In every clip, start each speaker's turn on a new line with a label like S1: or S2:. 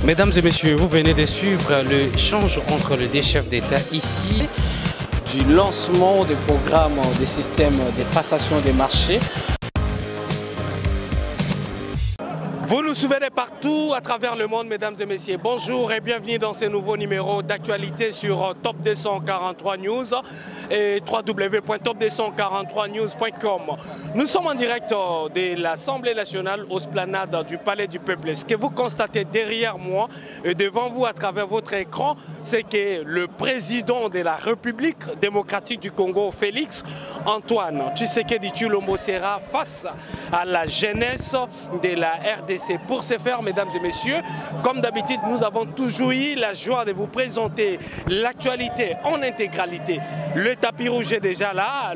S1: Mesdames et messieurs, vous venez de suivre l'échange entre les deux chefs d'État ici.
S2: Du lancement des programmes des systèmes de passation des marchés.
S1: Vous nous suivez partout à travers le monde, mesdames et messieurs. Bonjour et bienvenue dans ce nouveau numéro d'actualité sur Top 243 News et www.top243news.com. Nous sommes en direct de l'Assemblée nationale aux esplanades du Palais du Peuple. Ce que vous constatez derrière moi et devant vous à travers votre écran, c'est que le président de la République démocratique du Congo, Félix Antoine Tshisekedi Tshilombo, sera face à la jeunesse de la RDC. Pour ce faire, mesdames et messieurs, comme d'habitude, nous avons toujours eu la joie de vous présenter l'actualité en intégralité. Le tapis rouge est déjà là,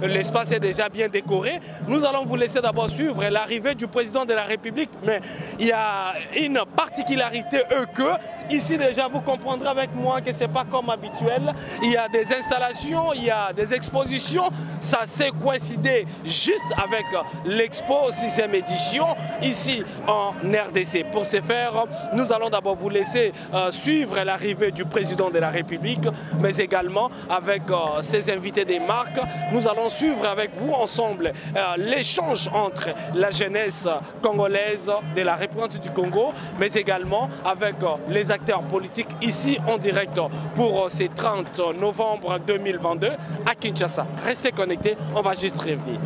S1: l'espace est déjà bien décoré. Nous allons vous laisser d'abord suivre l'arrivée du président de la République, mais il y a une particularité que ici déjà vous comprendrez avec moi que ce n'est pas comme habituel. Il y a des installations, il y a des expositions, ça s'est coïncidé juste avec l'Expo 6e édition ici en RDC. Pour ce faire, nous allons d'abord vous laisser suivre l'arrivée du président de la République, mais également avec ses invités des marques. Nous allons suivre avec vous ensemble l'échange entre la jeunesse congolaise de la République du Congo, mais également avec les acteurs politiques ici en direct pour ce 30 novembre 2022 à Kinshasa. Restez connectés, on va juste revenir.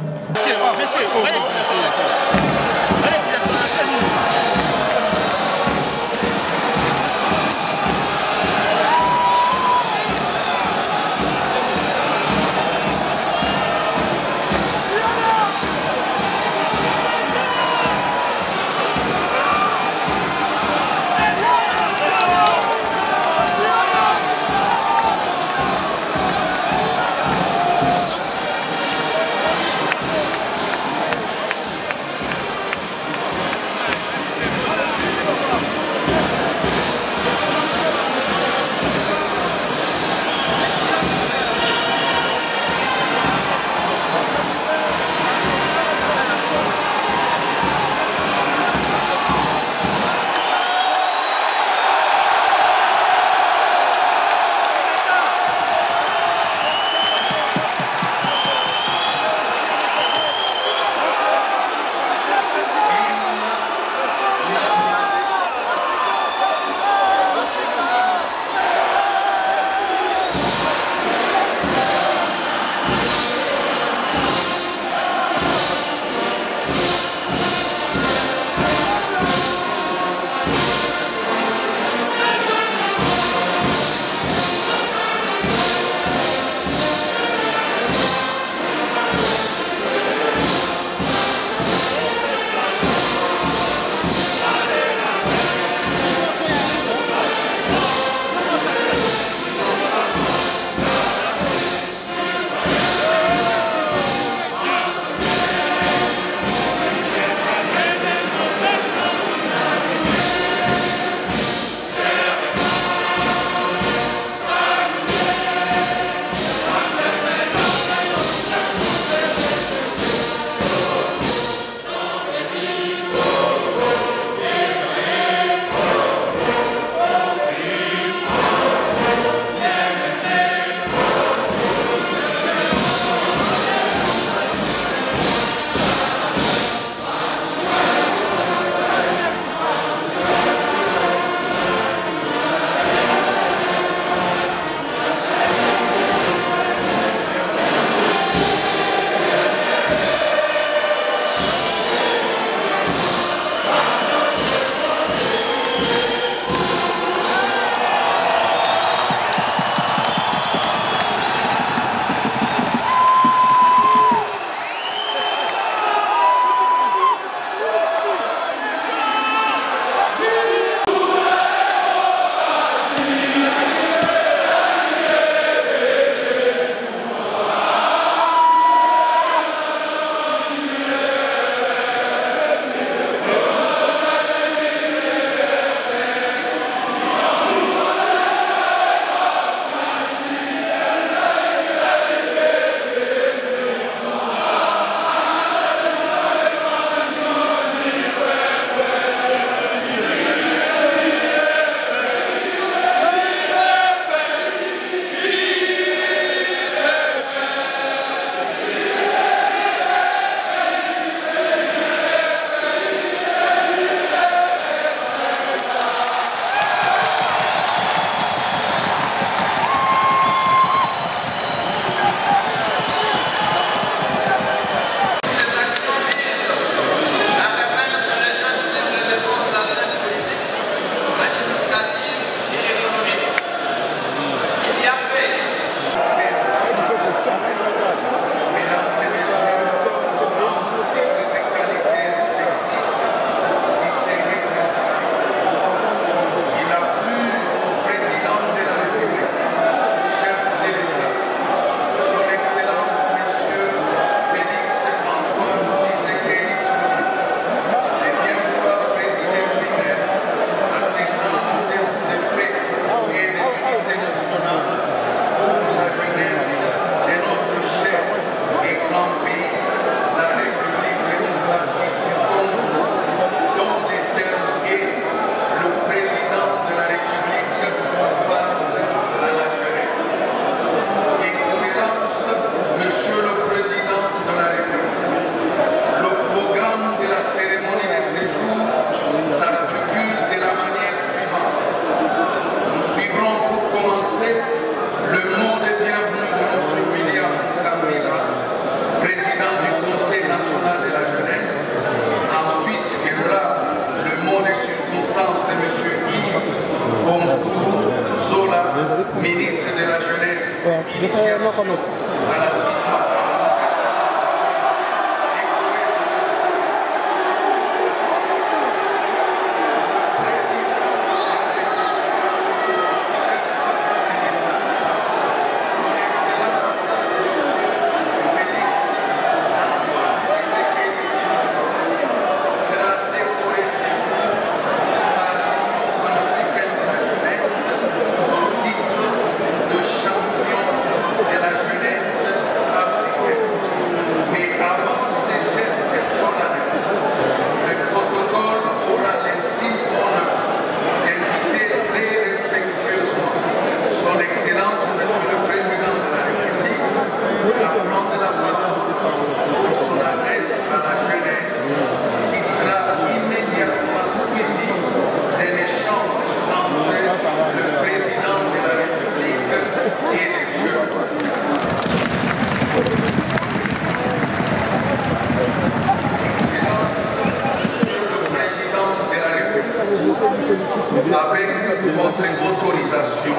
S3: Avec votre autorisation,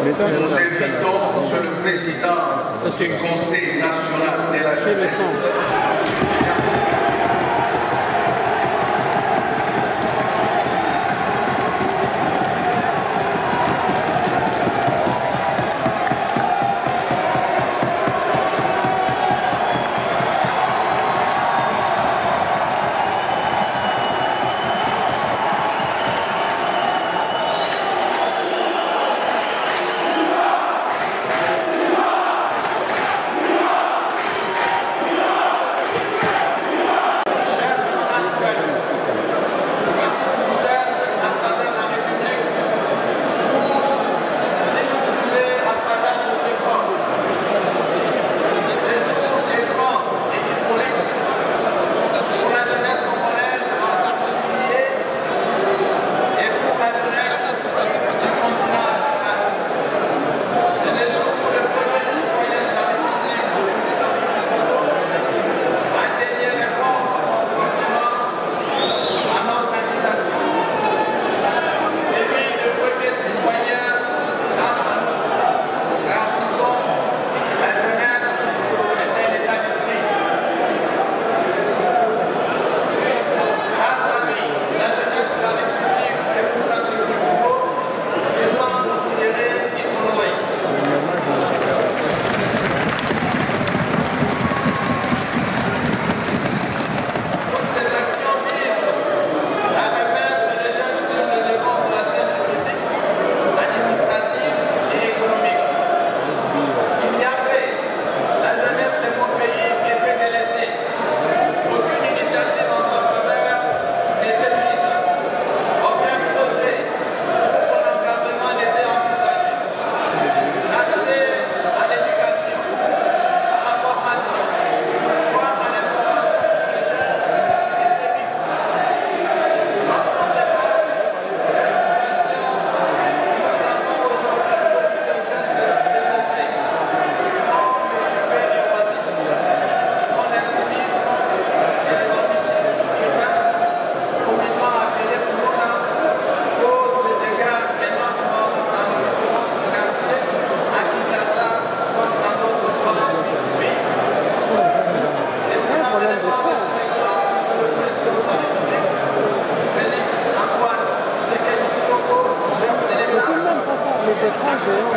S3: nous invitons Monsieur le Président du Conseil national de la jeunesse.
S4: Thank you.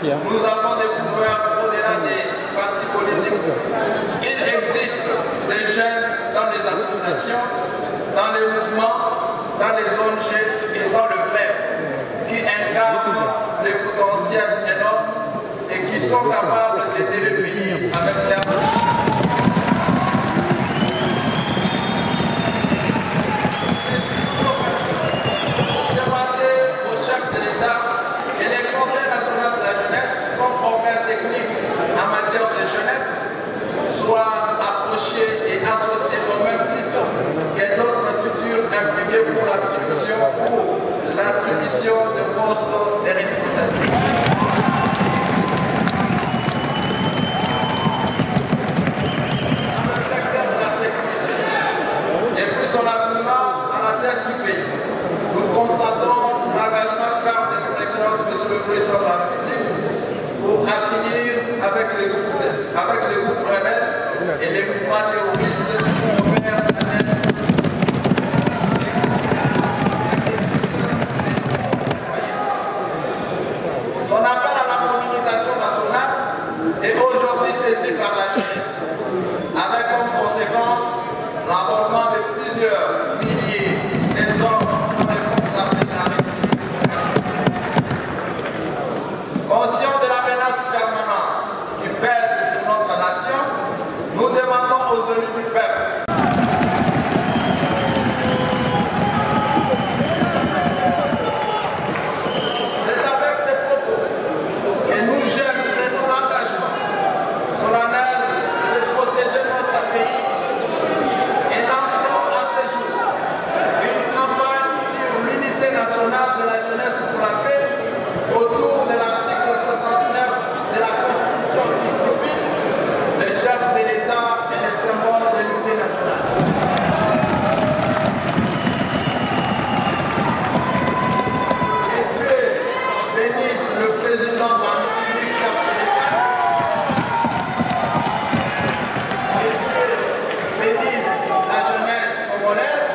S3: nous avons découvert au-delà des partis politiques, il existe des jeunes dans les associations, dans les mouvements, dans les ONG et dans le club qui incarnent les potentiels énormes et qui sont capables d'aider le pays avec leur... En matière de jeunesse, soit approchés et associés au même titre que d'autres structures impliquées pour l'attribution de postes de responsabilité. Dans le secteur de la sécurité, et puis son avenir à la tête du pays, nous constatons l'engagement ferme de son Excellence, Monsieur le Président de la République, pour finir avec les groupes rebelles et les mouvements terroristes qui ont ouvert son appel à la mobilisation nationale est aujourd'hui saisi par la jeunesse, avec comme conséquence l'enrôlement de plusieurs milliers des hommes dans les forces armées de la République. Conscient de la menace permanente qui pèse sur notre nation, nous demandons aux élus du peuple de la jeunesse pour la paix autour de l'article 69 de la Constitution qui stipule le chef de l'État et le symbole de l'unité nationale. Que Dieu bénisse le président de la République, chef de l'État. Que Dieu bénisse la jeunesse congolaise.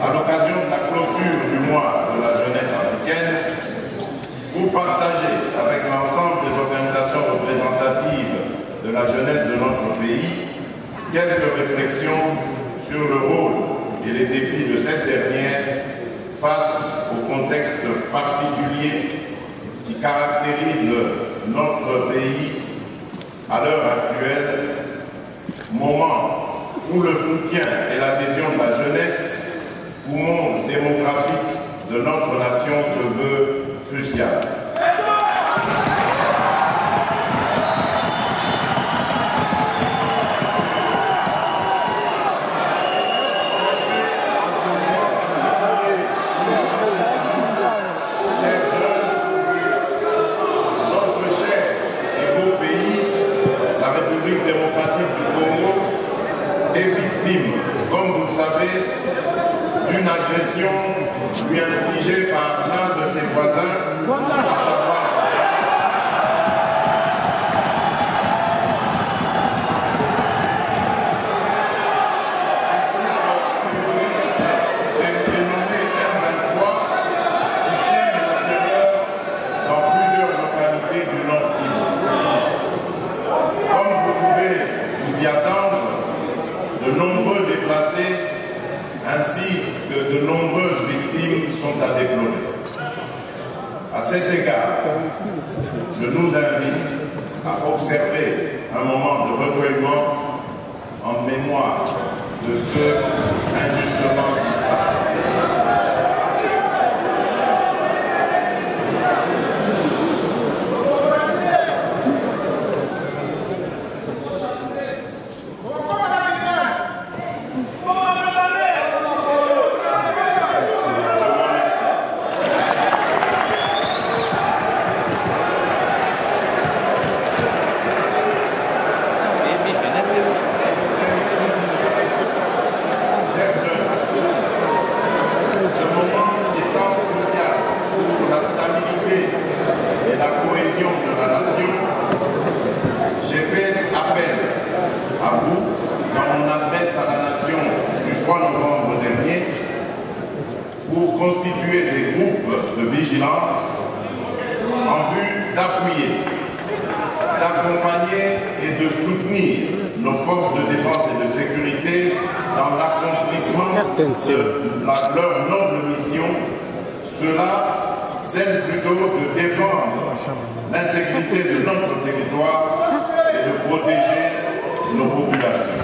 S4: à l'occasion de la clôture du mois de la jeunesse africaine, pour partager avec l'ensemble des organisations représentatives de la jeunesse de notre pays quelques réflexions sur le rôle et les défis de cette dernière face au contexte particulier qui caractérise notre pays à l'heure actuelle, moment où le soutien et l'adhésion de la jeunesse, poumon démographique de notre nation, se veut crucial. D'une agression lui infligée par l'un de ses voisins, à savoir dénommé M23, qui sème la terreur dans plusieurs localités du Nord Kivu. Comme vous pouvez vous y attendre, de nombreux déplacés ainsi que de nombreuses victimes sont à déplorer. À cet égard, je nous invite à observer un moment de recueillement en mémoire de ceux injustement disparus. Constituer des groupes de vigilance en vue d'appuyer, d'accompagner et de soutenir nos forces de défense et de sécurité dans l'accomplissement de leur noble mission. Cela, c'est plutôt de défendre l'intégrité de notre territoire et de protéger nos populations.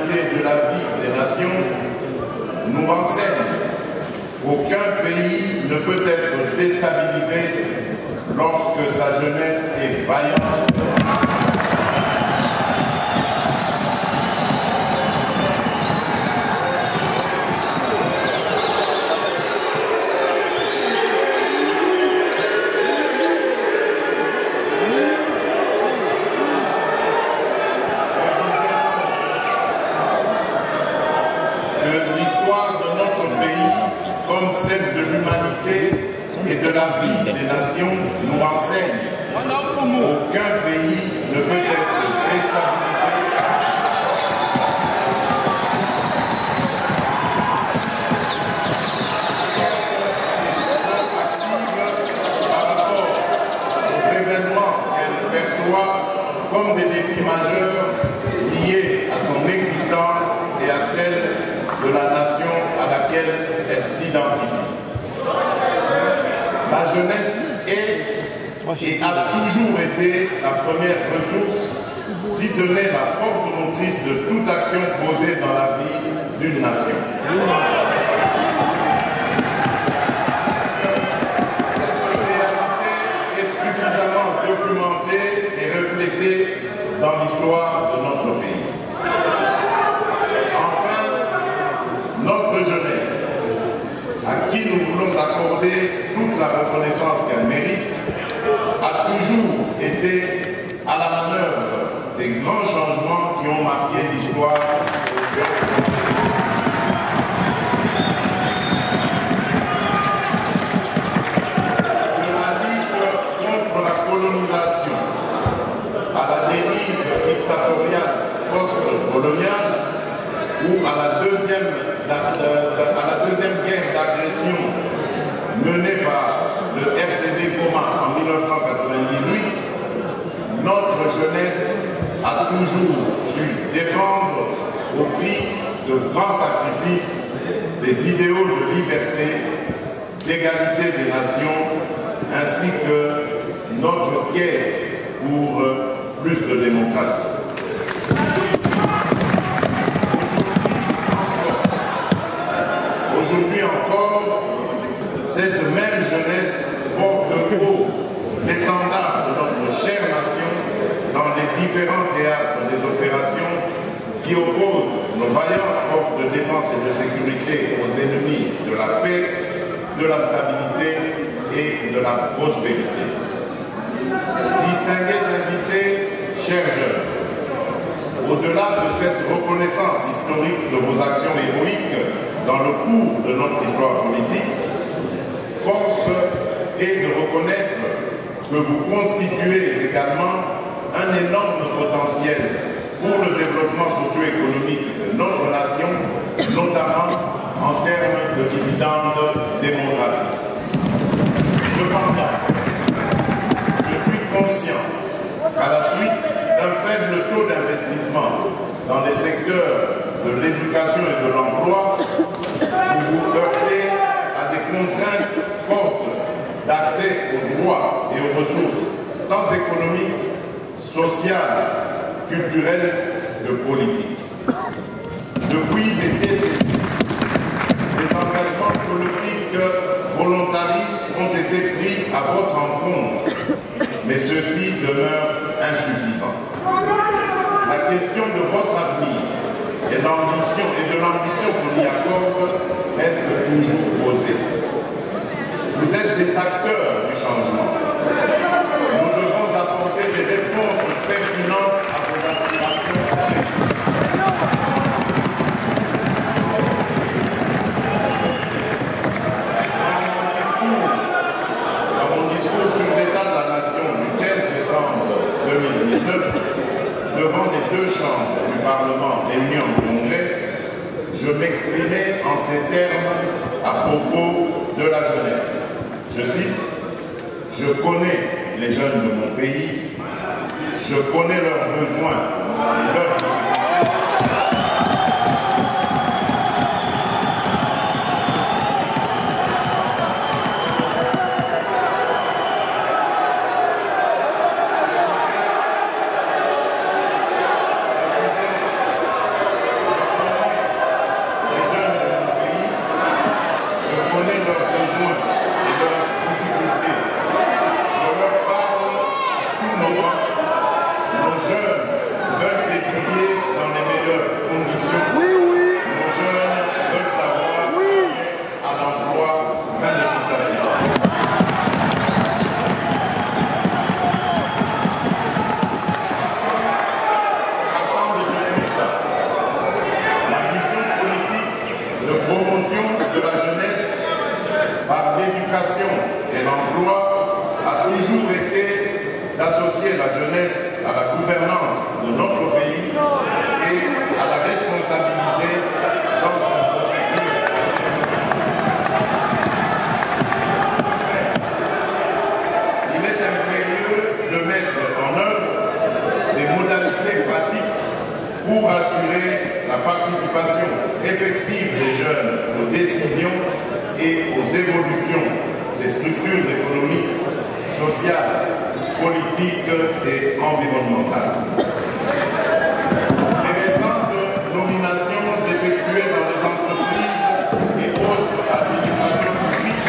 S4: De la vie des nations nous renseigne qu'aucun pays ne peut être déstabilisé lorsque sa jeunesse est vaillante. Et de la vie des nations nous renseigne qu'aucun pays ne peut être déstabilisé par rapport aux événements qu'elle perçoit comme des défis majeurs liés à son existence et à celle de la nation à laquelle elle s'identifie. La jeunesse est et a toujours été la première ressource, si ce n'est la force motrice de toute action posée dans la vie d'une nation. Cette réalité est suffisamment documentée et reflétée dans l'histoire de notre pays. Enfin, notre jeunesse, à qui nous voulons accorder toute la reconnaissance qu'elle mérite, a toujours été à la manœuvre des grands changements qui ont marqué l'histoire. la deuxième guerre d'agression menée par le RCD Goma en 1998, notre jeunesse a toujours su défendre au prix de grands sacrifices des idéaux de liberté, d'égalité des nations, ainsi que notre quête pour plus de démocratie. Aujourd'hui encore, cette même jeunesse porte haut l'étendard de notre chère nation dans les différents théâtres des opérations qui opposent nos vaillantes forces de défense et de sécurité aux ennemis de la paix, de la stabilité et de la prospérité. Distingués invités, chers jeunes, au-delà de cette reconnaissance historique de vos actions héroïques dans le cours de notre histoire politique, force est de reconnaître que vous constituez également un énorme potentiel pour le développement socio-économique de notre nation, notamment en termes de dividendes démographiques. Cependant, je suis conscient qu'à la suite d'un faible taux d'investissement dans les secteurs de l'éducation et de l'emploi, vous vous heurtez à des contraintes fortes d'accès aux droits et aux ressources, tant économiques, sociales, culturelles que politiques. Depuis des décennies, des engagements politiques volontaristes ont été pris à votre encontre, mais ceux-ci demeurent insuffisants. La question de votre avenir et de l'ambition qu'on y accorde reste toujours posée. Vous êtes des acteurs du changement. Nous devons apporter des réponses pertinentes à vos aspirations. Dans mon discours sur l'état de la nation du 15 décembre 2019, devant les deux chambres du Parlement réunies en Congrès, je m'exprimais en ces termes à propos de la jeunesse. Je cite, « Je connais les jeunes de mon pays, je connais leurs besoins et leurs difficultés. Et l'emploi a toujours été d'associer la jeunesse à la gouvernance de notre pays et à la responsabiliser dans son processus. Il est impérieux de mettre en œuvre des modalités pratiques pour assurer la participation effective des jeunes aux décisions et aux évolutions des structures économiques, sociales, politiques et environnementales. Les récentes nominations effectuées dans les entreprises et autres administrations publiques,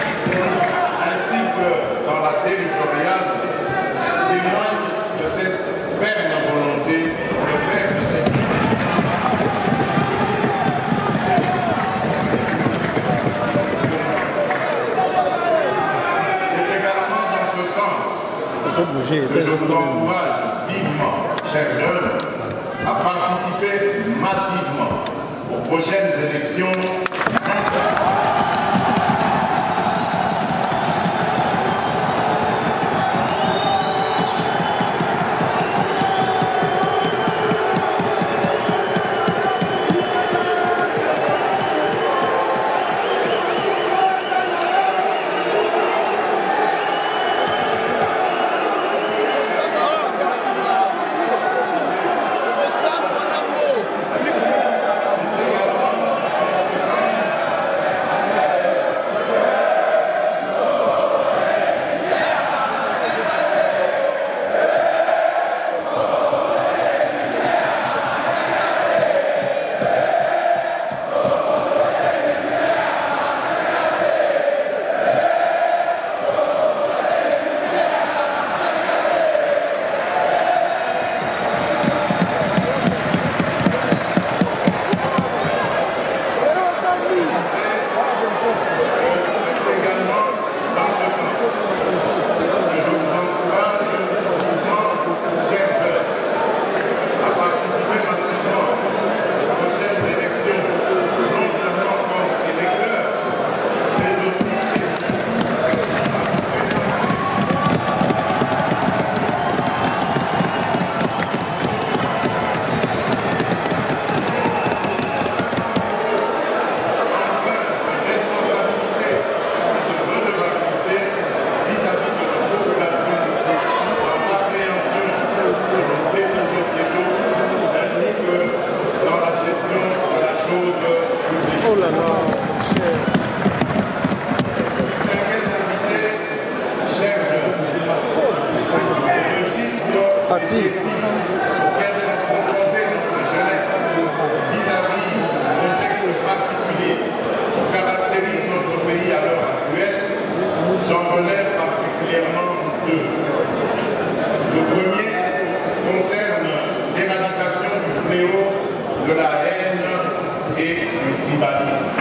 S4: ainsi que dans la territoriale, témoignent de cette ferme volonté de faire de cette que je vous encourage vivement, chers jeunes, à participer massivement aux prochaines élections. défis auxquels sont confrontés notre jeunesse vis-à-vis du contexte particulier qui caractérise notre pays à l'heure actuelle, j'en relève particulièrement deux. Le premier concerne l'éradication du fléau de la haine et du tribalisme.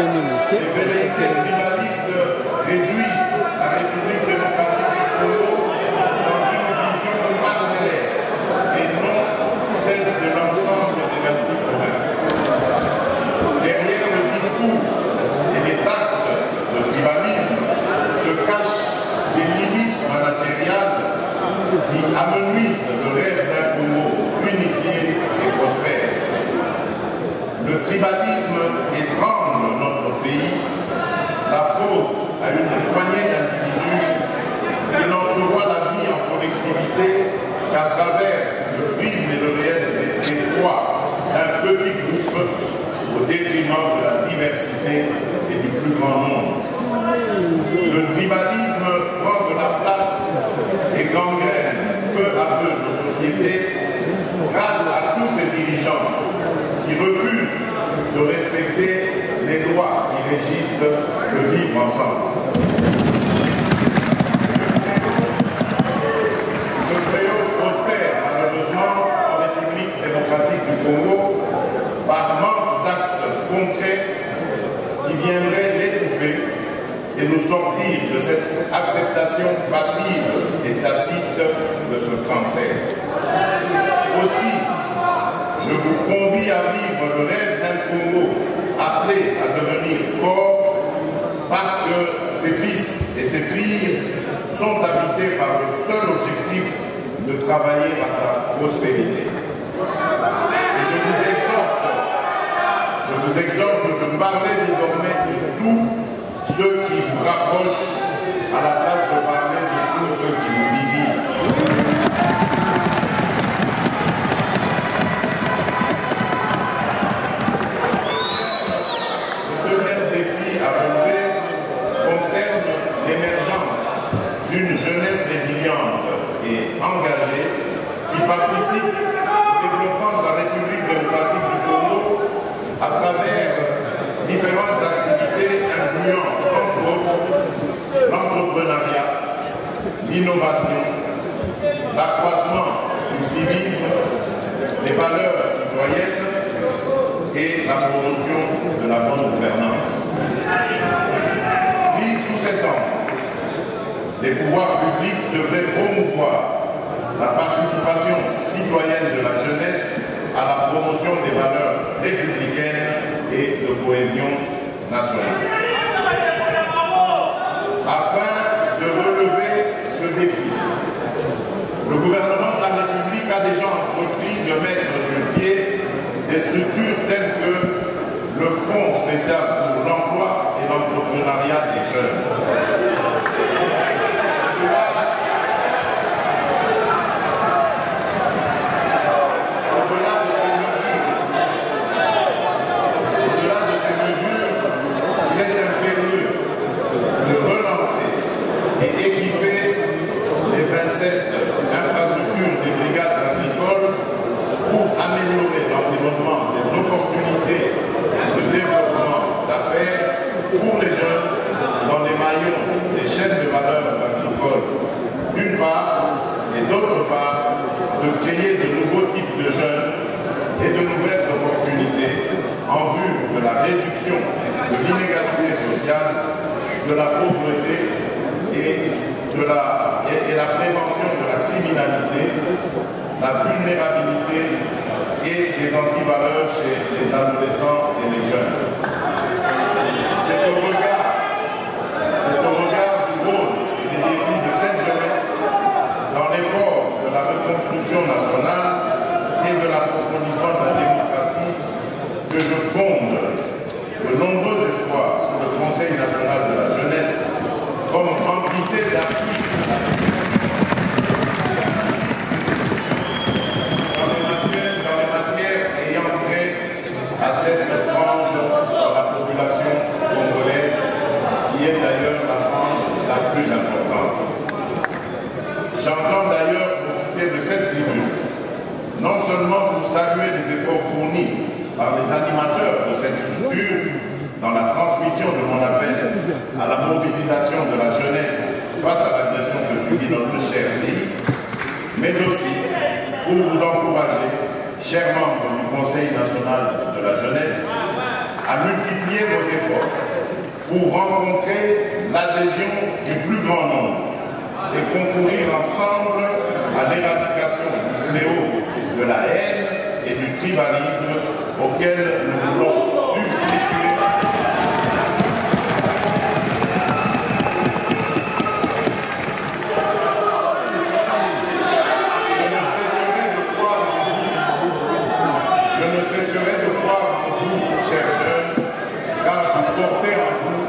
S4: Les velléités tribalistes réduisent la République démocratique du Congo dans une vision parcellaire et non celle de l'ensemble des 26 provinces. Derrière le discours et les actes de tribalisme se cachent des limites managériales qui amenuisent le rêve d'un Congo unifié et prospère. Le tribalisme ébranle notre pays, la faute à une poignée d'individus qui n'entrevoient la vie en collectivité qu'à travers le prisme et le réel étroit d'un petit groupe au détriment de la diversité et du plus grand nombre. Le tribalisme prend de la place et gangrène peu à peu nos sociétés grâce à tous ces dirigeants qui refusent de respecter les lois qui régissent le vivre ensemble. Ce fléau prospère malheureusement en République démocratique du Congo par manque d'actes concrets qui viendraient l'étouffer et nous sortir de cette acceptation passive et tacite de ce cancer. Aussi, je vous convie à vivre le rêve d'un Congo appelé à devenir fort parce que ses fils et ses filles sont habités par le seul objectif de travailler à sa prospérité. Et je vous exhorte de parler désormais de tous ceux qui vous rapprochent à la place de parler de tous ceux qui vous divisent. Concerne l'émergence d'une jeunesse résiliente et engagée qui participe au développement de la République démocratique du Congo à travers différentes activités incluant entre autres l'entrepreneuriat, l'innovation, l'accroissement du civisme, les valeurs citoyennes et la promotion de la bonne gouvernance. Sous cet angle, les pouvoirs publics devraient promouvoir la participation citoyenne de la jeunesse à la promotion des valeurs républicaines et de cohésion nationale. Afin de relever ce défi, le gouvernement de la République a déjà entrepris de mettre sur pied des structures telles que le Fonds spécial pour l'emploi et l'entrepreneuriat des jeunes. Au-delà de ces mesures, il est impérieux de relancer et équiper les 27 infrastructures des brigades agricoles pour améliorer l'environnement des opportunités de développement d'affaires pour les jeunes dans les maillons des chaînes de valeur agricoles, d'une part, et d'autre part, de créer de nouveaux types de jeunes et de nouvelles opportunités en vue de la réduction de l'inégalité sociale, de la pauvreté et la prévention de la criminalité, la vulnérabilité et les antivaleurs chez les adolescents et les jeunes. C'est au regard du rôle et des défis de cette jeunesse dans l'effort de la reconstruction nationale et de l'approfondissement de la démocratie que je fonde de nombreux espoirs sur le Conseil national de la jeunesse comme entité d'appui dans les matières ayant trait à cette frange de la population j'entends d'ailleurs profiter de cette tribune, non seulement pour saluer les efforts fournis par les animateurs de cette structure dans la transmission de mon appel à la mobilisation de la jeunesse face à l'agression que subit notre cher pays, mais aussi pour vous encourager, chers membres du Conseil national de la jeunesse, à multiplier vos efforts pour rencontrer l'adhésion du plus grand nombre et concourir ensemble à l'éradication du fléau de la haine et du tribalisme auquel nous voulons substituer. Je ne cesserai de croire en vous, chers jeunes, car vous portez en vous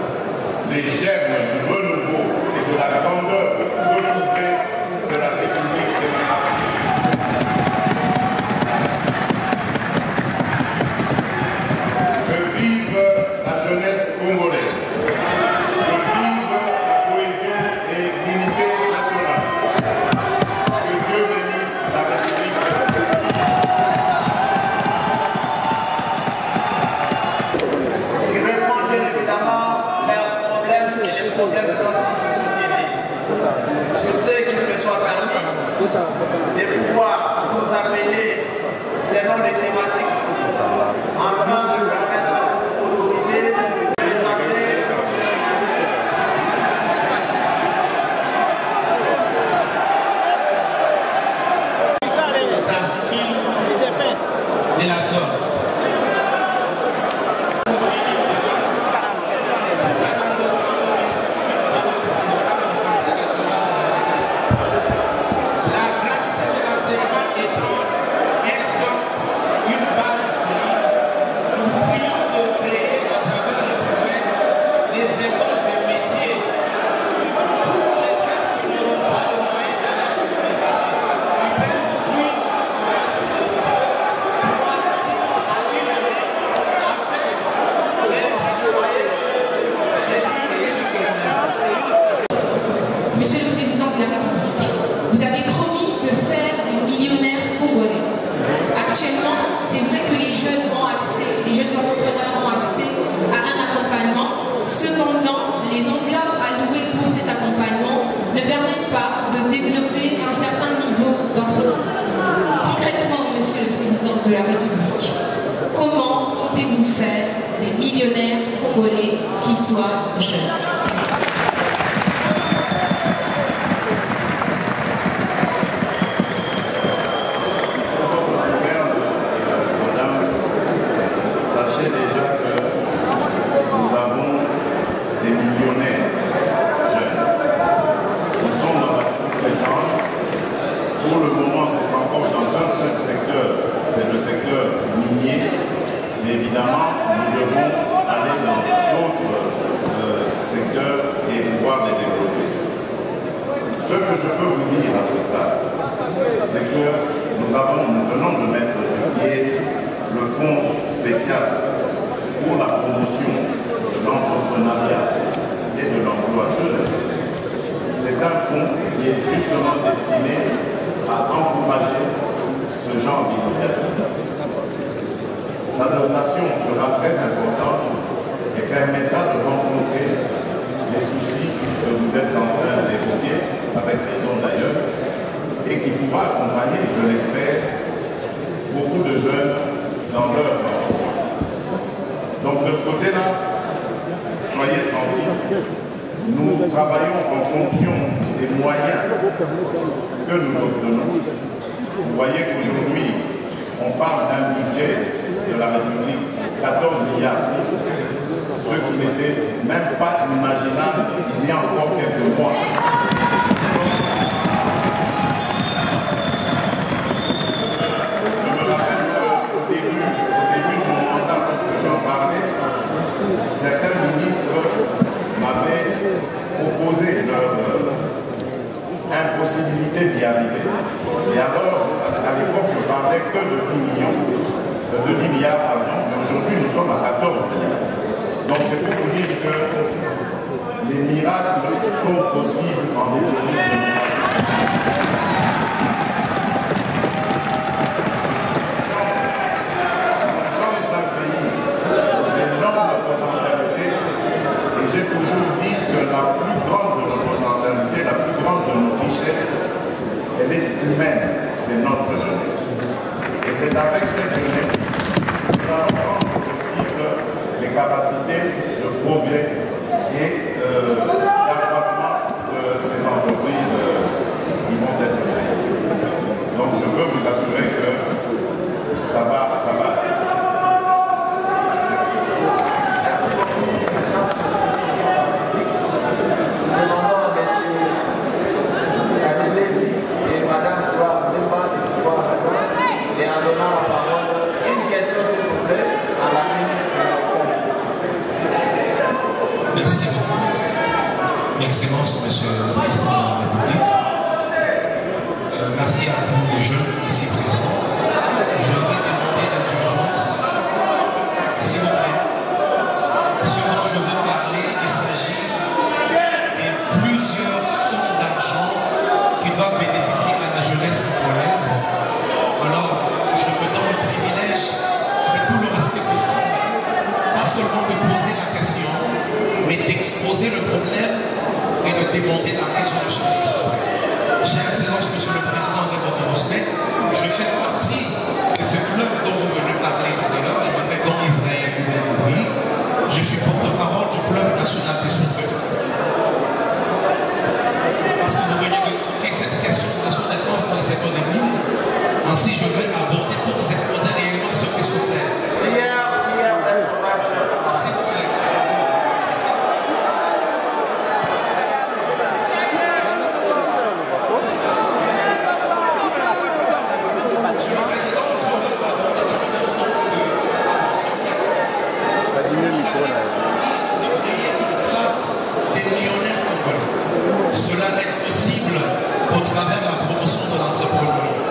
S4: les germes du renouveau et de la grandeur retrouvée de la République démocratique. Que vive la jeunesse congolaise, que vive la cohésion et l'unité nationale, que Dieu bénisse la République démocratique.
S3: Qui répondent évidemment leurs problèmes et les problèmes de notre société. Je sais qu'il me soit permis de pouvoir nous appeler selon les thématiques afin de permettre à notre autorité de présenter de la sorte.
S5: Monsieur le Président de la République, vous avez promis de faire des millionnaires congolais. Actuellement, c'est vrai que les jeunes ont accès, les jeunes entrepreneurs ont accès à un accompagnement. Cependant, les enveloppes allouées pour cet accompagnement ne permettent pas de développer un certain niveau d'entreprise. Concrètement, Monsieur le Président de la République, comment comptez-vous faire des millionnaires congolais qui soient jeunes?
S4: Évidemment, nous devons aller dans d'autres secteurs et pouvoir les développer. Ce que je peux vous dire à ce stade, c'est que nous venons de mettre sur pied le fonds spécial pour la promotion de l'entrepreneuriat et de l'emploi jeune. C'est un fonds qui est justement destiné à encourager ce genre d'initiative. Sa dotation sera très importante et permettra de rencontrer les soucis que vous êtes en train d'évoquer, avec raison d'ailleurs, et qui pourra accompagner, je l'espère, beaucoup de jeunes dans leur formation. Donc de ce côté-là, soyez tranquilles, nous travaillons en fonction des moyens que nous obtenons. Vous voyez qu'aujourd'hui, on parle d'un budget de la République, 14,6 milliards, ce qui n'était même pas imaginable il y a encore quelques mois. Je me rappelle qu'au début de mon mandat, lorsque j'en parlais, certains ministres m'avaient proposé leur impossibilité d'y arriver. Et alors, à l'époque, je parlais que de 10 milliards par an, mais aujourd'hui nous sommes à 14 milliards. Donc c'est pour vous dire que les miracles sont possibles en économie. Elle est humaine, c'est notre jeunesse. Et c'est avec cette jeunesse que nous allons rendre possible les capacités de progrès et d'accroissement de ces entreprises qui vont être créées. Donc je peux vous assurer que ça va. Merci.
S3: Merci beaucoup, Président. Demandons à M. Kadelevi et Mme Gloire Demba de pouvoir répondre et en donnant la parole, une question s'il vous plaît à la ministre de la Femme.
S6: Merci beaucoup. Excellence, Monsieur le Président de la République. Merci à tous les jeunes ici présents. Je vais demander l'indulgence, s'il vous plaît. Ce dont je veux parler, il s'agit de plusieurs sommes d'argent qui doivent bénéficier à la jeunesse congolaise. Alors, je me donne le privilège, avec tout le respect possible, pas seulement de poser la question, mais d'exposer le problème et de demander la résolution du problème. Chère Excellence, Monsieur le Président, avec votre respect, je fais partie de ce club dont vous venez parler tout à l'heure. Je m'appelle Don Israël Hubert. Je suis porte-parole du club national des sous-traitants. Parce que vous venez d'évoquer cette question de la sous-traitance dans le secteur des mines, ainsi je vais aborder pour vous exposer réellement ce qui se fait. S'il vous plaît. Monsieur le Président, je vais aborder dans le même sens que de créer une classe des millionnaires congolais. Cela n'est possible qu'au travers de la promotion de l'entrepreneuriat.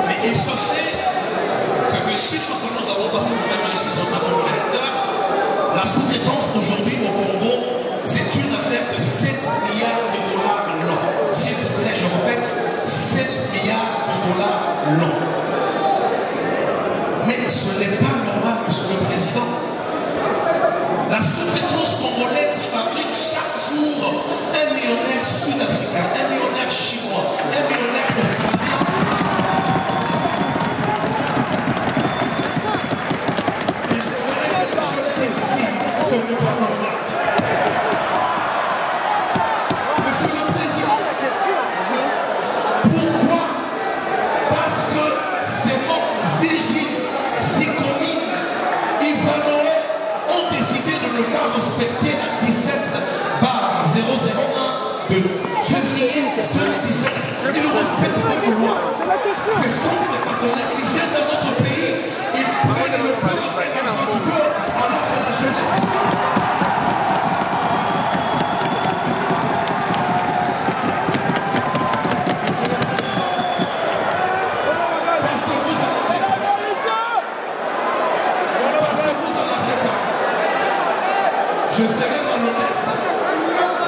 S6: Mais il se fait que les chiffres que nous avons, parce que moi-même je suis un entrepreneur, la sous-traitance aujourd'hui au Congo, c'est une affaire de 7 milliards de dollars l'an. S'il vous plaît, je répète, 7 milliards de dollars l'an. Mais ce n'est pas normal, Monsieur le Président. La sous-traitance congolaise fabrique chaque jour un millionnaire sud-africain, un millionnaire chinois, un millionnaire australien. Ce n'est pas normal. Monsieur le Président, pourquoi? Parce que ces mots Zégine, Sikomine, Ivanoé ont décidé de ne pas respecter la 17/001 de février 2017. Ils respectent pas les lois. Ce sont des partenaires qui viennent dans notre pays. Ils prennent le beurre et l'argent du beurre alors que la jeunesse. Parce que vous en avez pas. Je serais malhonnête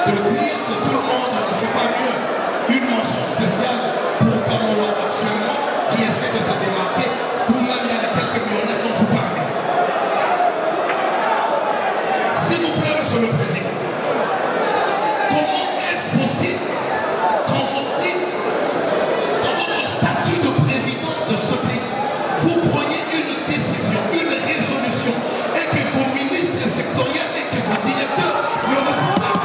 S6: de dire que tout le monde ne fait pas mieux. Une mention spéciale pour Kamolo actuellement qui essaie de se démarquer. Vous-même, il y a quelques millionnaires dont vous parlez. S'il vous plaît, Monsieur le Président, comment est-ce possible quand vous dites dans votre statut de président de ce pays, vous preniez une décision, une résolution et que vos ministres sectoriels et que vos directeurs ne refusent pas?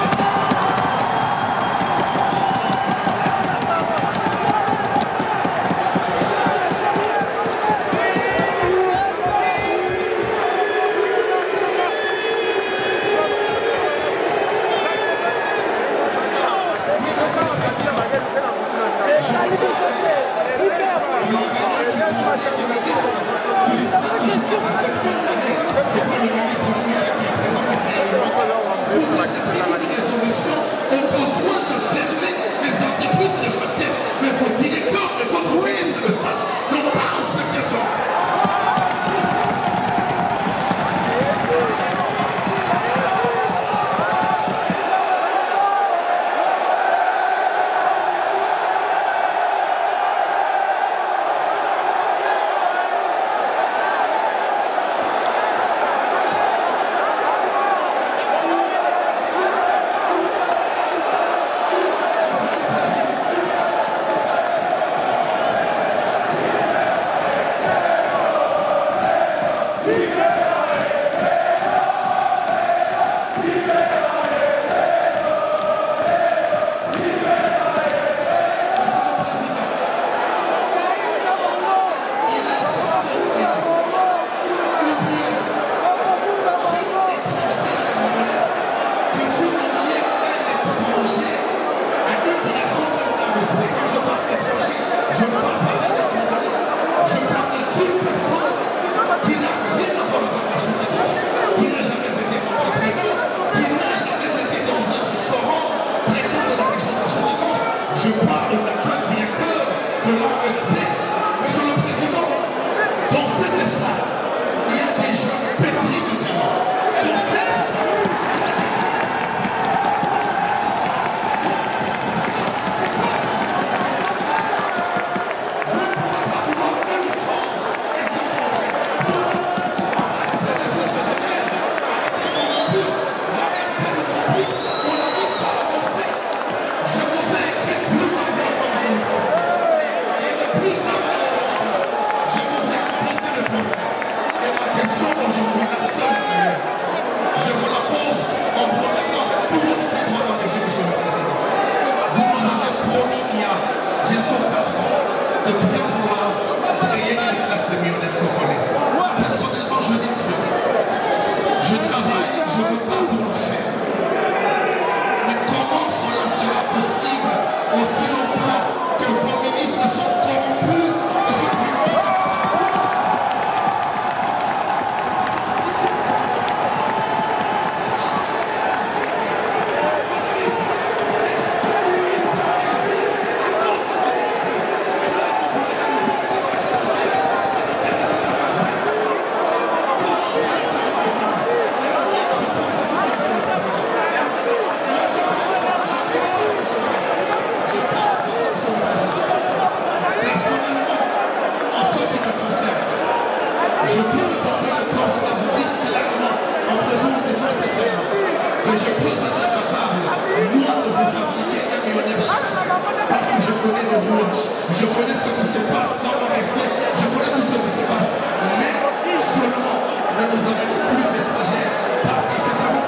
S6: mais nous avons plus de stagiaires parce que c'est vraiment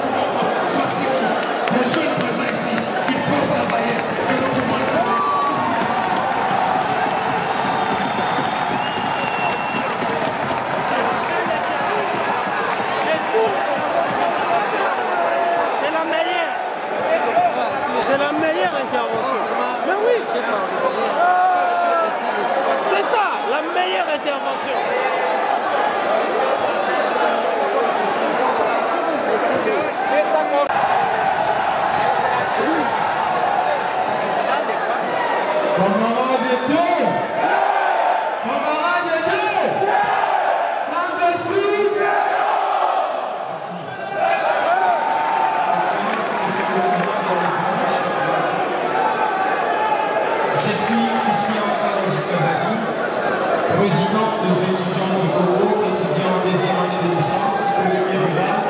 S6: facile. Les jeunes présents ici, ils peuvent travailler et nous pouvons accéder.
S1: C'est la meilleure intervention. Mais oui, c'est ça, la meilleure intervention.
S6: Camarades de Dieu, camarades de Dieu, sans esprit. Merci. Je suis ici encore Roger Kazali, président des étudiants du Congo, étudiant en deuxième année de licence économie rurale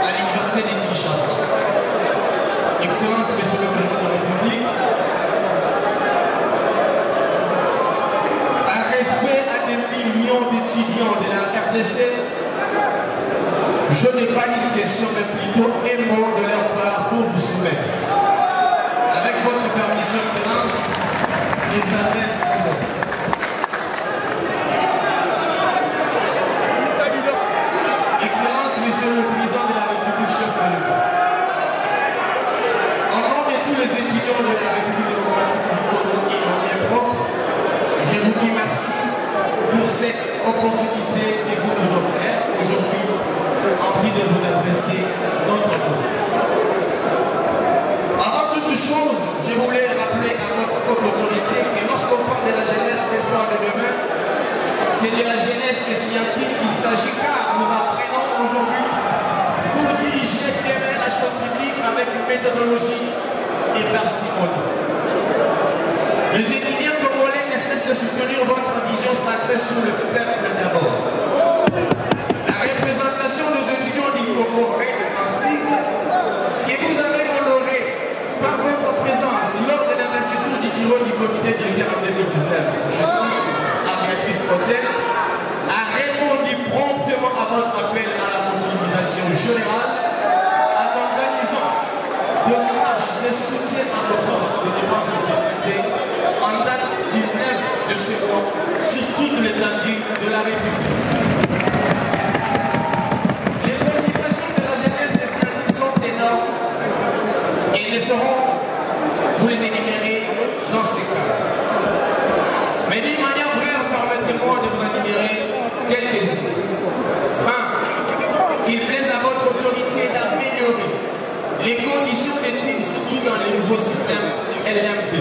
S6: à l'université de Kinshasa. Excellence, Monsieur le Président de la République, en respect à des millions d'étudiants de la RDC, je n'ai pas une question, mais plutôt un mot de leur part pour vous soumettre. Avec votre permission, Excellence, je vous adresse un mot. Excellence, Monsieur le Président de la République, chef de l'État. En nom de tous les étudiants de la République démocratique du Congo et en bien propre, je vous dis merci pour cette opportunité que vous nous offrez aujourd'hui, envie de vous adresser notre mot. Avant toute chose, je voulais rappeler à notre haute autorité que lorsqu'on parle de la jeunesse espoir de demain, c'est de la jeunesse estudiantine qu'il s'agit, car nous apprenons aujourd'hui pour diriger demain la chose publique avec une méthodologie et parcimonie. Les étudiants congolais ne cessent de soutenir votre vision centrée sur le peuple d'abord. La représentation des étudiants du Congo est un signe que vous avez honoré par votre présence lors de l'investiture du bureau du comité directeur en 2019. Je cite à Béatrice Hôtel, a répondu promptement à votre appel à la mobilisation générale en organisant de marches de soutien à nos forces de défense et de sécurité en date du 9 de ce mois sur toute l'étendue de la République. Les préoccupations de la jeunesse estudiantine sont énormes et ne seront vous les énumérer dans ces cas. Mais d'une manière brève, permettez-moi de vous énumérer quelques-unes. 1. Il plaise à votre autorité d'améliorer les conditions d'études, surtout dans les nouveaux systèmes LMD.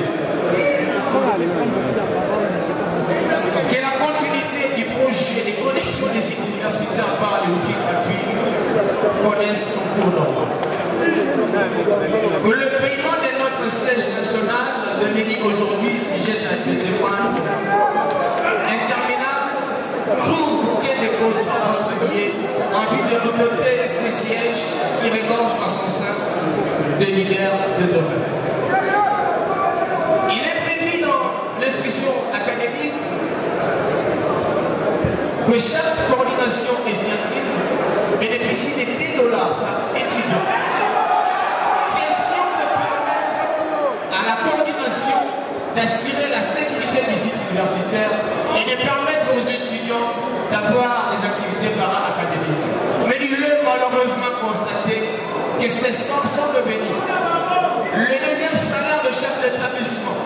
S6: Que la continuité du projet des connexions des sites universitaires par les Wi-Fi gratuits connaisse son cours normal. Que le paiement de notre siège national devenu aujourd'hui sujet à des demandes interminables trouve que des causes par votre biais en vue de redoter ces sièges qui regorgent en son sein de leaders de domaine. Il est prévu dans l'instruction académique que chaque coordination estudiantine bénéficie de 10 $ par étudiant. Question de permettre à la coordination d'assurer la sécurité des sites universitaires et de permettre aux étudiants d'avoir des activités para-académiques. Mais il est malheureusement constaté que ces sommes sont devenues le deuxième salaire de chef d'établissement.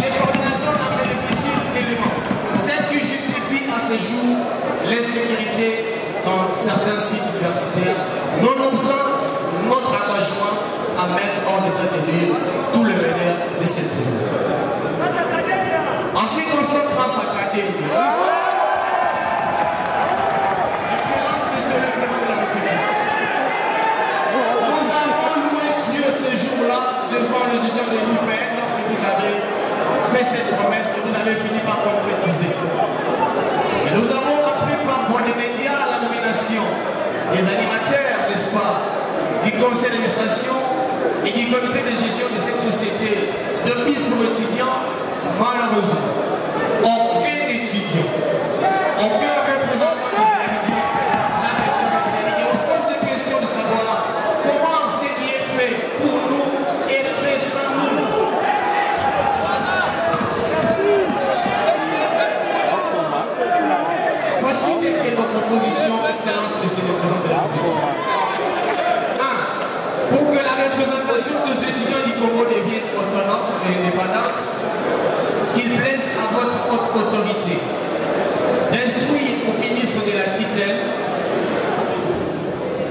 S6: Les coordinations n'en bénéficient d'éléments. Celle qui justifie à ce jour l'insécurité dans certains sites universitaires, nonobstant notre engagement à mettre en état de lieu tout le meilleur de cette vie. En ce qui concerne Transacadémie, Excellence, Monsieur le Président de la République, nous avons loué Dieu ce jour-là devant les étudiants de l'IPN lorsque vous avez fait cette promesse que vous avez fini par concrétiser. Et nous avons appris par voie des médias la nomination des animateurs, n'est-ce pas, du conseil d'administration et du comité de gestion de cette société de mise pour étudiants. Malheureusement, aucun étudiant, aucun représentant des étudiants
S7: Excellence, Monsieur le Président de la République. 1. Pour que la représentation des étudiants du Congo devienne autonome et indépendante, qu'il plaise à votre haute autorité d'instruire au ministre de la tutelle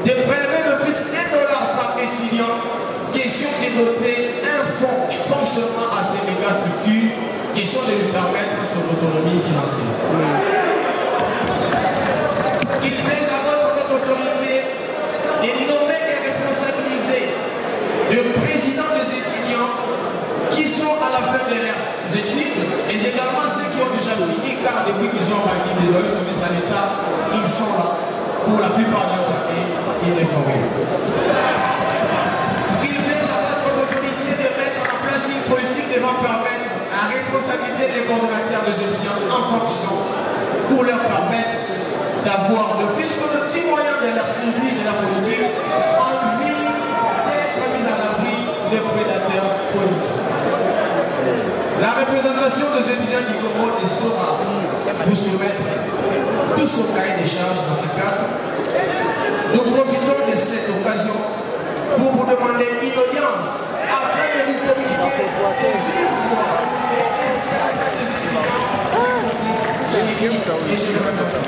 S7: de prélever d'office $1 par étudiant, question de doter un fonds de fonctionnement à ces méga structures, question de lui permettre son autonomie financière. Qu'il plaise à votre haute autorité de nommer et responsabiliser le président des étudiants qui sont à la fin de leurs études, mais également ceux qui ont déjà fini, car depuis qu'ils ont acquis des lois service à l'État, ils sont là pour la plupart du temps informés. Qu'il plaise à votre autorité de mettre en place une politique devant permettre à responsabiliser les coordonnateurs des étudiants en fonction pour leur permettre d'avoir le fisc de petits moyens de leur suivi de la politique en vue d'être mis à l'abri des prédateurs politiques. La représentation des étudiants du Congo ne saura vous soumettre tout son cahier des charges dans ce cadre. Nous profitons de cette occasion pour vous demander une audience afin de nous communiquer les résultats des étudiants du Congo. Et je vous remercie.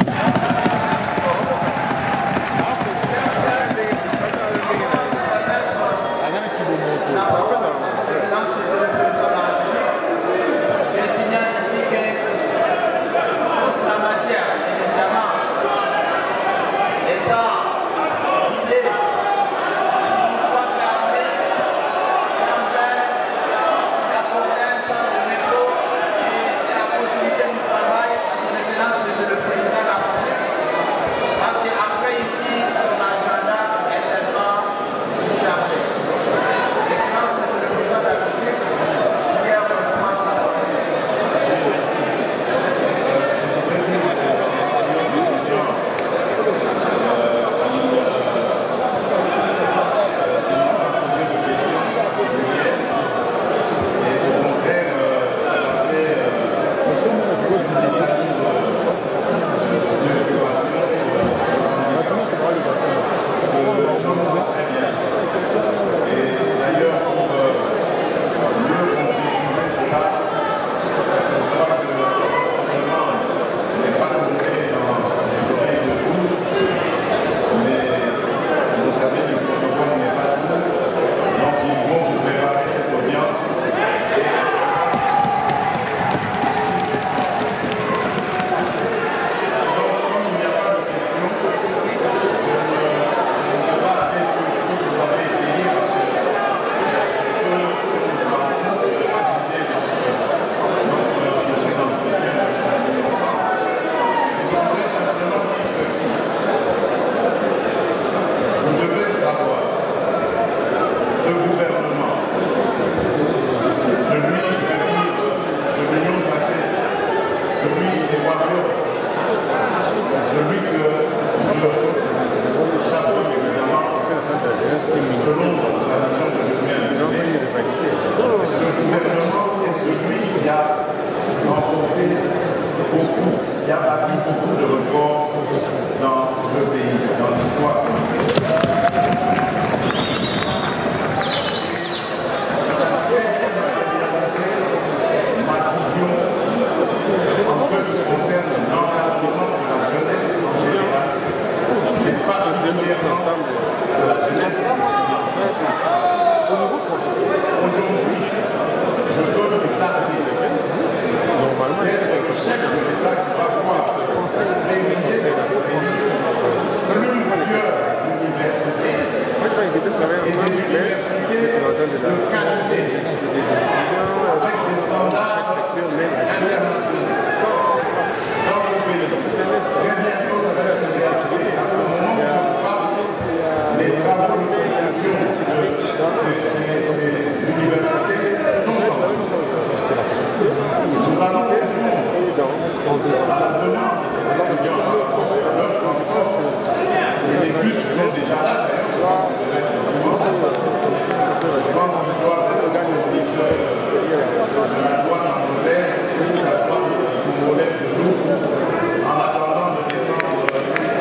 S4: En attendant de descendre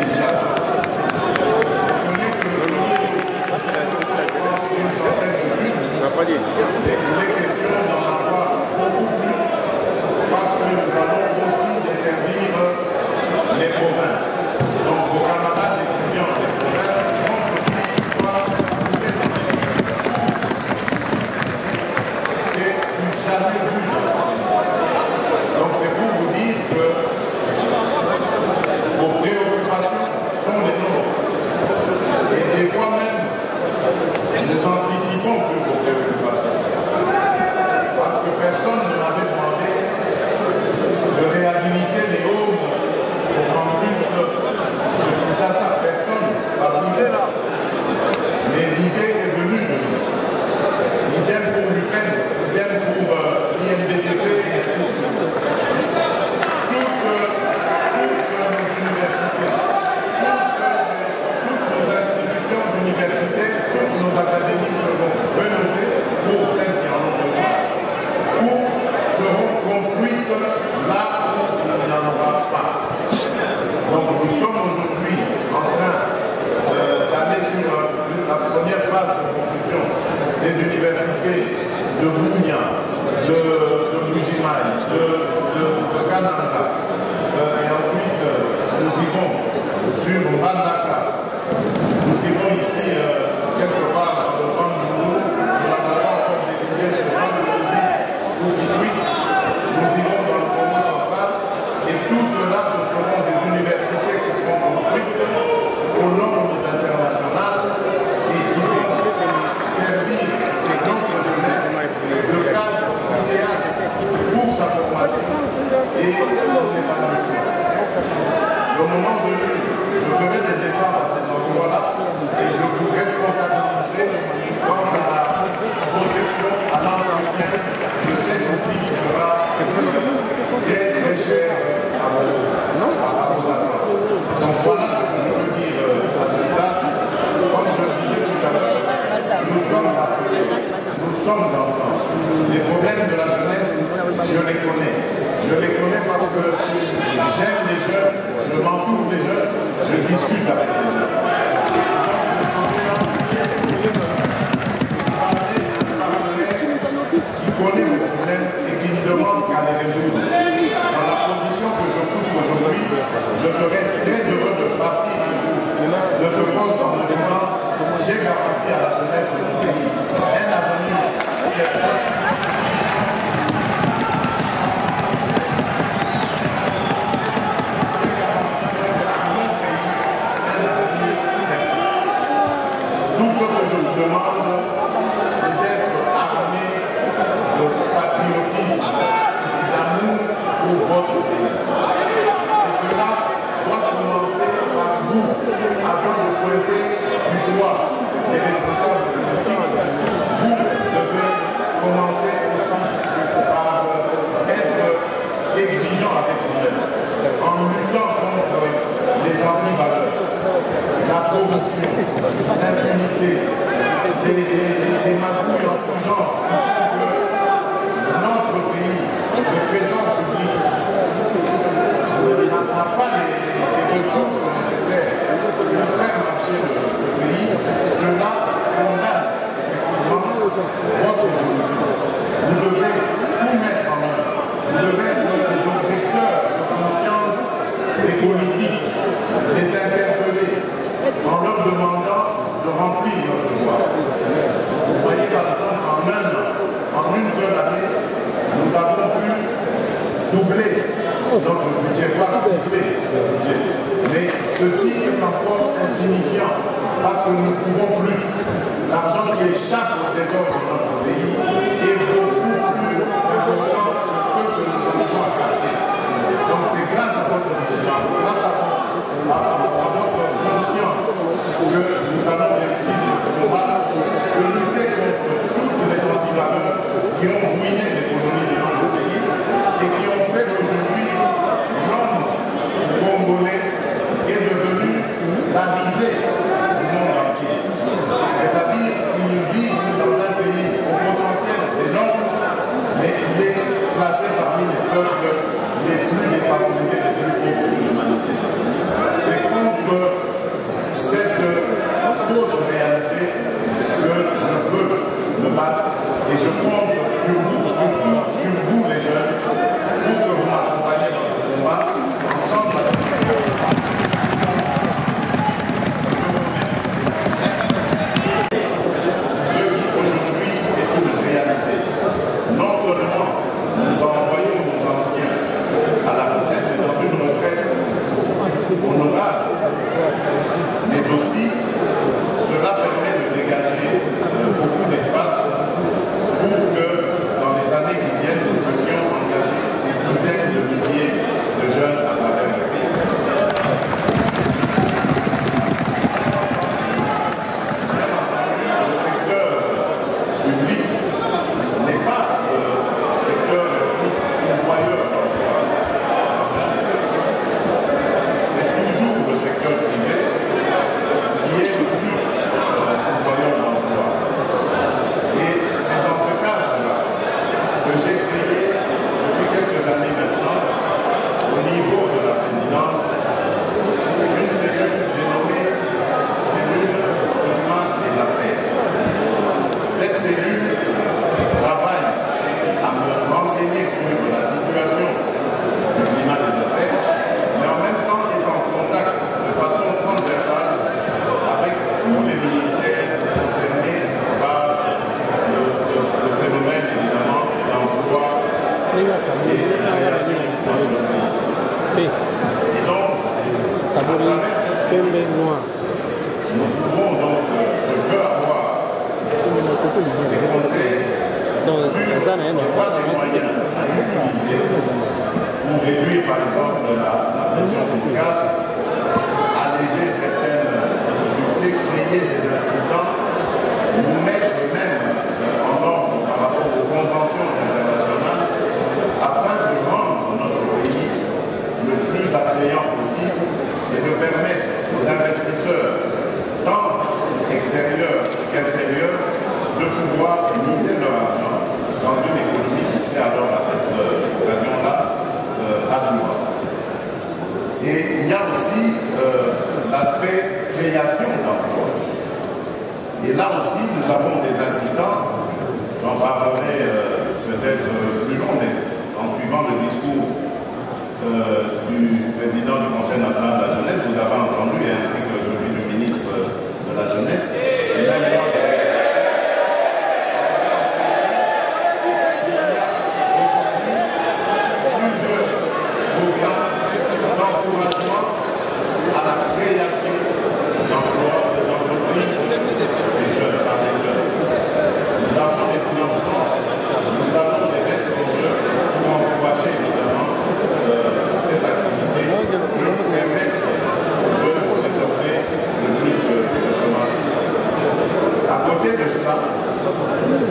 S4: Kinshasa. Bandaka. Nous irons ici quelque part dans le banc de nous. Nous n'avons pas encore décidé de prendre le vide ou Kikwit. Nous irons dans le Congo central et tout cela, ce seront des universités qui seront construites aux normes internationales et qui vont servir notre jeunesse de cadre idéal pour sa formation et son épanouissement. Le moment venu, je ferai des descentes à ces endroits-là et je vous responsabiliserai quant à la protection, à l'entretien de cet outil qui sera très très cher à vos attentes. Donc voilà ce que je peux dire à ce stade. Comme je le disais tout à l'heure, nous sommes appelés, nous sommes ensemble. Les problèmes de la jeunesse, je les connais. Je les connais parce que j'aime les jeunes, je m'entoure des jeunes, je discute avec les jeunes. Parler d'un partenaire qui connaît mes problèmes et qui me demande qu'à les résoudre. Dans la position que je coupe aujourd'hui, je serai très heureux de partir un jour de ce poste en me disant j'ai garanti à la jeunesse de mon pays un avenir certain. Tout ce que je vous demande, c'est d'être armé de patriotisme et d'amour pour votre pays. Et cela doit commencer par vous, avant de pointer du doigt les responsables politiques. Vous devez commencer aussi par être exigeant avec vous-même, en luttant contre les antivaleurs, la corruption, l'impunité, les magouilles en tout genre qui font que notre pays, le trésor public, n'a pas les ressources nécessaires pour faire marcher le pays. Cela condamne effectivement votre évolution. Vous devez tout mettre en œuvre. Vous devez être des objecteurs de conscience des politiques, les interpeller en leur demandant de remplir leur devoir. Vous voyez par exemple en une seule année, nous avons pu doubler notre budget, pas tripler le budget. Mais ceci est encore insignifiant parce que nous pouvons plus. L'argent qui échappe au trésor de notre pays est beaucoup plus important que ce que nous avons à capter. Donc c'est grâce à votre vigilance, grâce à votre conscience que nous allons réussir ce combat de lutter contre toutes les antivaleurs qui ont ruiné l'économie de notre pays et qui ont fait qu'aujourd'hui l'homme congolais est devenu la risée du monde entier. C'est-à-dire qu'il vit dans un pays au potentiel énorme, mais il est classé parmi les peuples les plus défavorisés, les plus pauvres de l'humanité. C'est contre cette fausse réalité que je veux me battre et je compte sur vous, surtout sur vous les jeunes, pour que vous m'accompagniez dans ce combat ensemble. Ce qui aujourd'hui est une réalité. Non seulement nous envoyons nos anciens à la retraite, mais dans une retraite honorable, mais aussi cela permet de dégager beaucoup d'espace pour que Nous pouvons donc, je peux avoir des conseils sur quoi ces moyens à utiliser pour réduire par exemple la pression fiscale, alléger certaines difficultés, créer des incidents, nous mettre même en ordre par rapport aux conventions internationales afin de rendre notre pays le plus attrayant possible et de permettre aux investisseurs, tant extérieurs qu'intérieurs, de pouvoir miser leur argent dans une économie qui serait alors à cette occasion-là assurante. Et il y a aussi l'aspect création d'emplois. Et là aussi, nous avons des incidents, j'en parlerai peut-être plus long, mais en suivant le discours du président du Conseil national de la jeunesse, vous avez entendu, et ainsi que celui du ministre de la jeunesse, et même moi,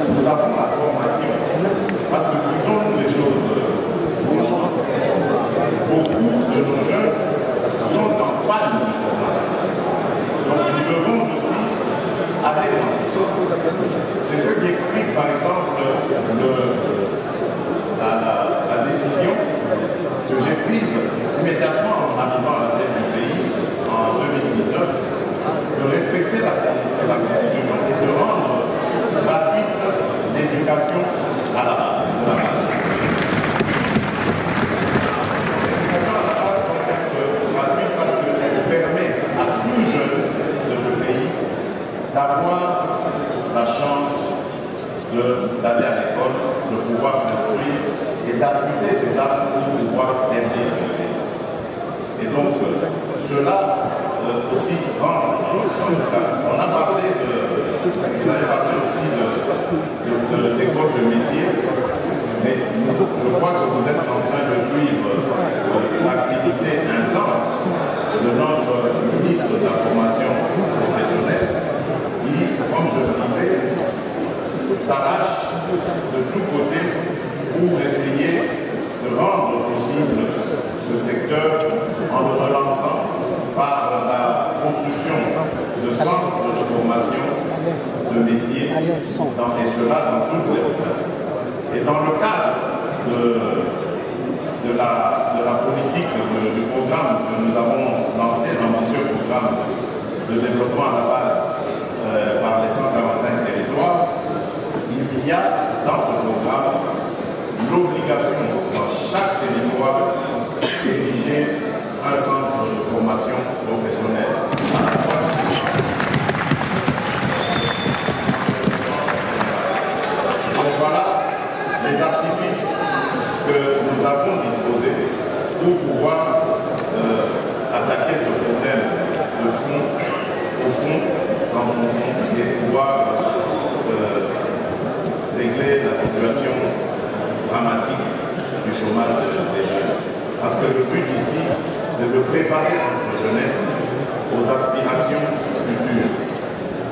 S4: nous avons la formation, parce que disons-nous les choses franchement, beaucoup de nos jeunes sont en panne de formation. Donc nous devons aussi aller dans ce sens. C'est ce qui explique par exemple la décision que j'ai prise immédiatement en arrivant à la tête du pays en 2019 de respecter la Constitution et de rendre gratuite l'éducation à la base. L'éducation à la base doit être gratuite parce qu'elle permet à tout jeune de ce pays d'avoir la chance d'aller à l'école, de pouvoir s'instruire et d'affûter ses armes pour pouvoir servir ce pays. Et donc, cela aussi rend. On a parlé vous avez parlé aussi de l'école de métier, mais je crois que vous êtes en train de suivre l'activité intense de notre ministre de la formation professionnelle qui, comme je le disais, s'arrache de tous côtés pour essayer de rendre possible ce secteur en le relançant par la construction de centres de formation de métiers, et cela dans toutes les provinces. Et dans le cadre de la politique, du programme que nous avons lancé, l'ambitieux programme de développement à la base par les 145 territoires, il y a dans ce programme l'obligation dans chaque territoire d'ériger un centre de formation professionnelle. Donc voilà les artifices que nous avons disposés pour pouvoir attaquer ce problème de fond, au fond, dans son fond, et pouvoir régler la situation dramatique du chômage des jeunes. Parce que le but ici, c'est de préparer notre jeunesse aux aspirations futures.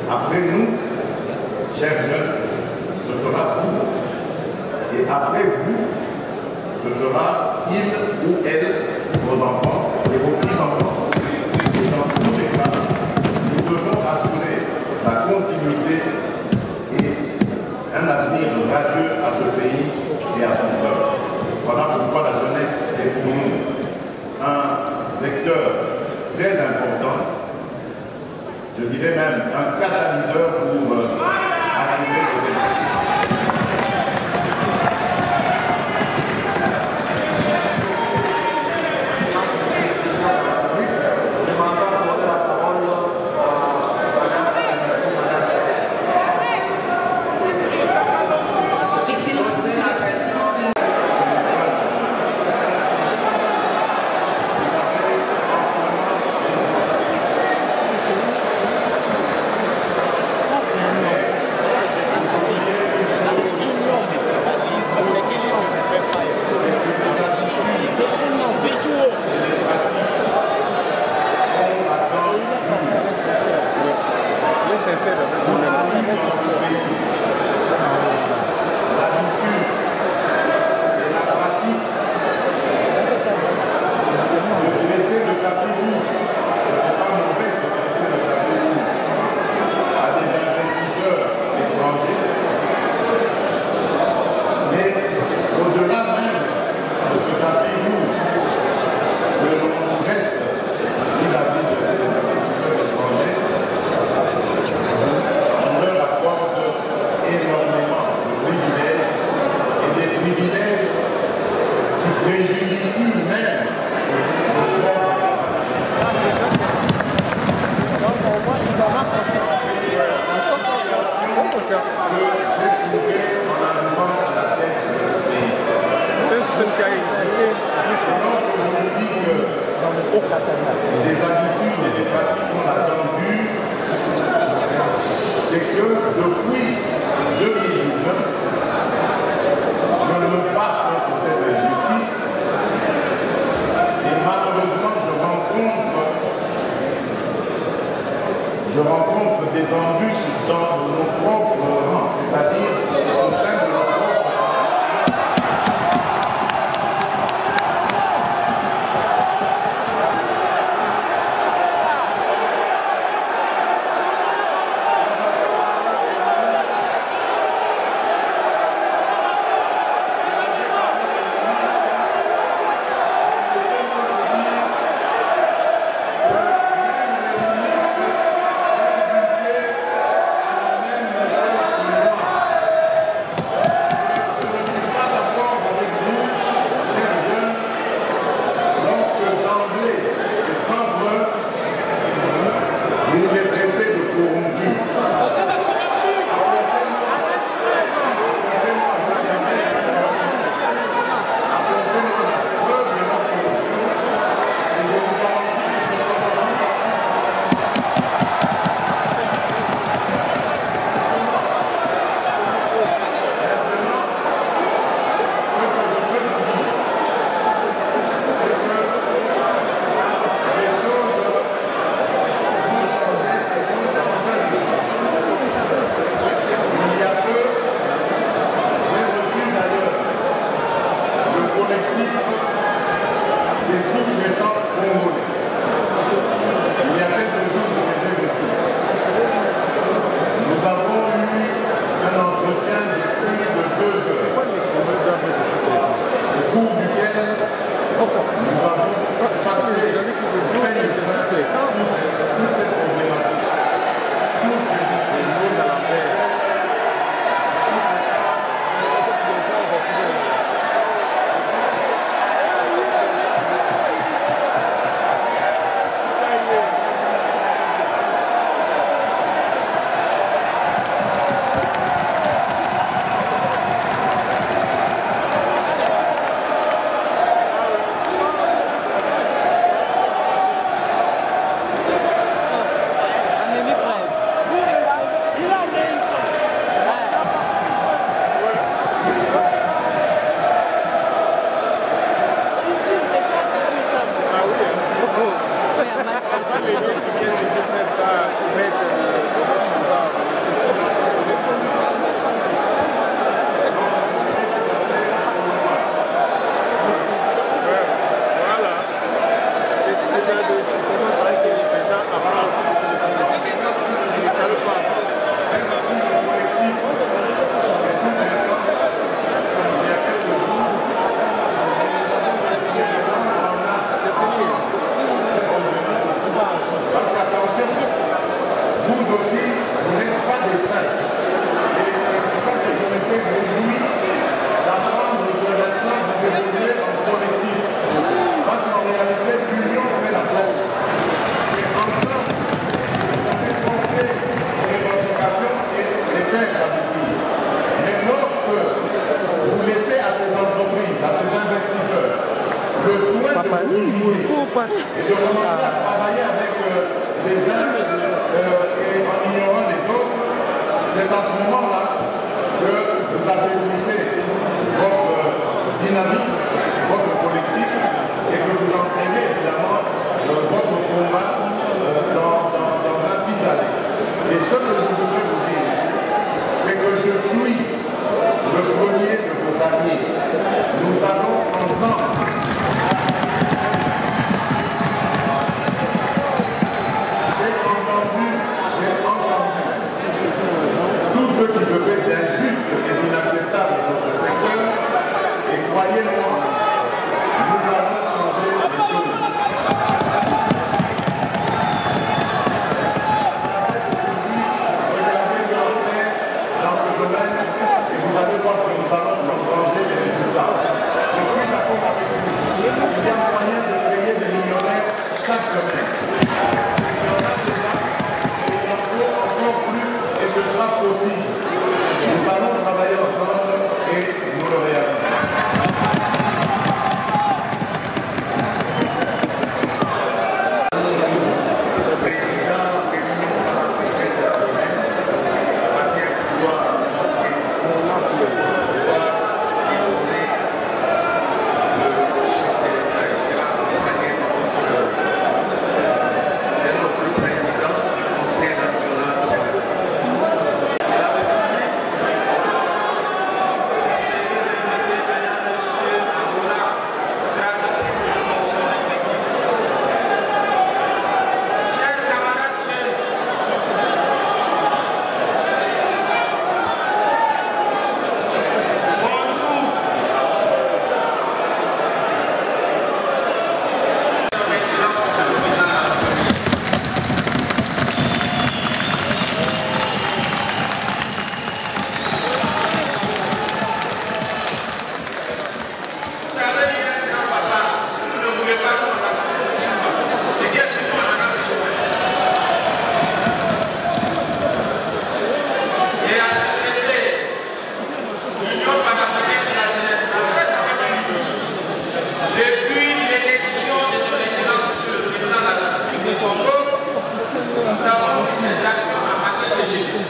S4: Après nous, chers jeunes, ce sera vous. Et après vous, ce sera il ou elle, vos enfants et vos petits-enfants. Et dans tous les cas, nous devons assurer la continuité et un avenir radieux à ce pays et à son peuple. Voilà pourquoi la jeunesse est pour nous un vecteur très important, je dirais même un catalyseur pour assurer le développement. des habitudes et des pratiques qu'on a tendues, c'est que depuis 2019, je me bats contre cette injustice et malheureusement je rencontre des embûches dans nos propres rangs, c'est-à-dire au sein de nos propres rangs.
S8: Et de commencer à travailler avec les uns et en ignorant la jeunesse.